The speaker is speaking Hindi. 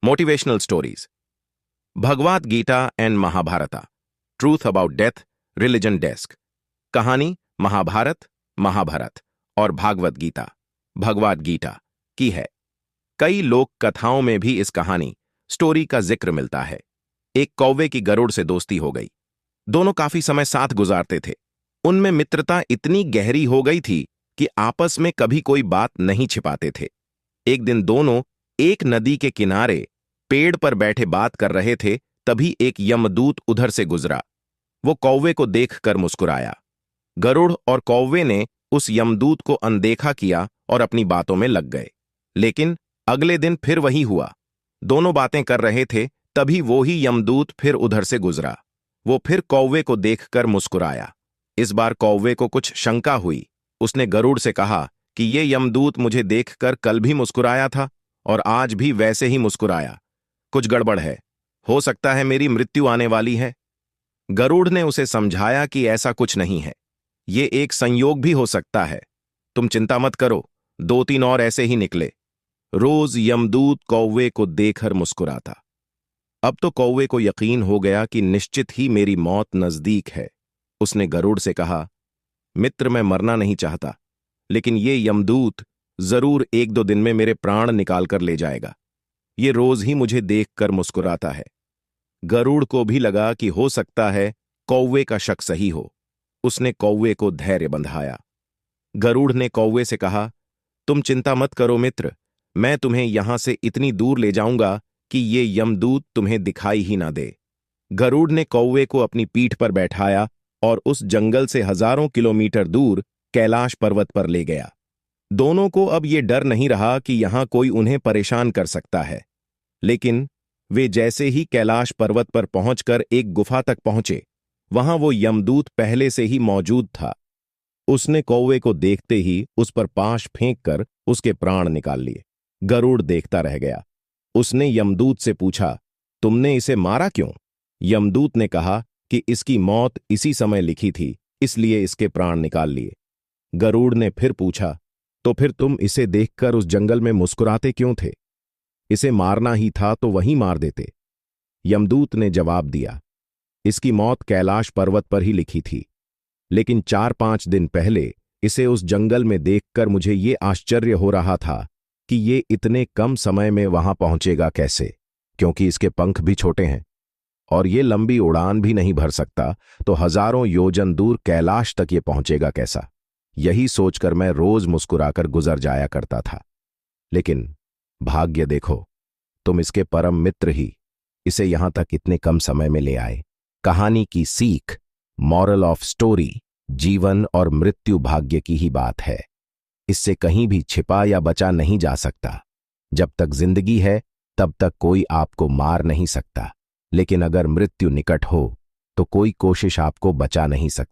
Motivational stories. Bhagavad Gita and Mahabharata. Truth about death, religion desk. कहानी महाभारत, महाभारत और भागवत गीता, भगवद गीता की है। कई लोक कथाओं में भी इस कहानी, स्टोरी का जिक्र मिलता है। एक कौवे की गरुड़ से दोस्ती हो गई। दोनों काफी समय साथ गुजारते थे। उनमें मित्रता इतनी गहरी हो गई थी कि आपस में कभी कोई बात नहीं छिपाते थे। एक दिन दोनों एक नदी के किनारे पेड़ पर बैठे बात कर रहे थे, तभी एक यमदूत उधर से गुजरा। वो कौवे को देखकर मुस्कुराया। गरुड़ और कौवे ने उस यमदूत को अनदेखा किया और अपनी बातों में लग गए। लेकिन अगले दिन फिर वही हुआ। दोनों बातें कर रहे थे, तभी वो ही यमदूत फिर उधर से गुजरा। वो फिर कौवे को देखकर मुस्कुराया। इस बार कौवे को कुछ शंका हुई। उसने गरुड़ से कहा कि ये यमदूत मुझे देखकर कल भी मुस्कुराया था और आज भी वैसे ही मुस्कुराया। कुछ गड़बड़ है। हो सकता है मेरी मृत्यु आने वाली है। गरुड़ ने उसे समझाया कि ऐसा कुछ नहीं है, ये एक संयोग भी हो सकता है। तुम चिंता मत करो, 2-3 और ऐसे ही निकले। रोज यमदूत कौवे को देखकर मुस्कुराता। अब तो कौवे को यकीन हो गया कि निश्चित ही मेरी मौत नजदीक है। उसने गरुड़ से कहा, मित्र, मैं मरना नहीं चाहता, लेकिन ये यमदूत जरूर 1-2 दिन में मेरे प्राण निकाल कर ले जाएगा। ये रोज ही मुझे देखकर मुस्कुराता है। गरुड़ को भी लगा कि हो सकता है कौवे का शक सही हो। उसने कौवे को धैर्य बंधाया। गरुड़ ने कौवे से कहा, तुम चिंता मत करो मित्र, मैं तुम्हें यहां से इतनी दूर ले जाऊंगा कि ये यमदूत तुम्हें दिखाई ही ना दे। गरुड़ ने कौवे को अपनी पीठ पर बैठाया और उस जंगल से हजारों किलोमीटर दूर कैलाश पर्वत पर ले गया। दोनों को अब ये डर नहीं रहा कि यहां कोई उन्हें परेशान कर सकता है। लेकिन वे जैसे ही कैलाश पर्वत पर पहुंचकर एक गुफा तक पहुंचे, वहां वो यमदूत पहले से ही मौजूद था। उसने कौवे को देखते ही उस पर पाश फेंककर उसके प्राण निकाल लिए। गरुड़ देखता रह गया। उसने यमदूत से पूछा, तुमने इसे मारा क्यों? यमदूत ने कहा कि इसकी मौत इसी समय लिखी थी, इसलिए इसके प्राण निकाल लिए। गरुड़ ने फिर पूछा, तो फिर तुम इसे देखकर उस जंगल में मुस्कुराते क्यों थे? इसे मारना ही था तो वहीं मार देते। यमदूत ने जवाब दिया, इसकी मौत कैलाश पर्वत पर ही लिखी थी, लेकिन 4-5 दिन पहले इसे उस जंगल में देखकर मुझे ये आश्चर्य हो रहा था कि ये इतने कम समय में वहां पहुंचेगा कैसे, क्योंकि इसके पंख भी छोटे हैं और ये लंबी उड़ान भी नहीं भर सकता, तो हजारों योजन दूर कैलाश तक ये पहुंचेगा कैसा? यही सोचकर मैं रोज मुस्कुराकर गुजर जाया करता था। लेकिन भाग्य देखो, तुम इसके परम मित्र ही इसे यहां तक इतने कम समय में ले आए। कहानी की सीख, मॉरल ऑफ स्टोरी, जीवन और मृत्यु भाग्य की ही बात है। इससे कहीं भी छिपा या बचा नहीं जा सकता। जब तक जिंदगी है तब तक कोई आपको मार नहीं सकता, लेकिन अगर मृत्यु निकट हो तो कोई कोशिश आपको बचा नहीं सकती।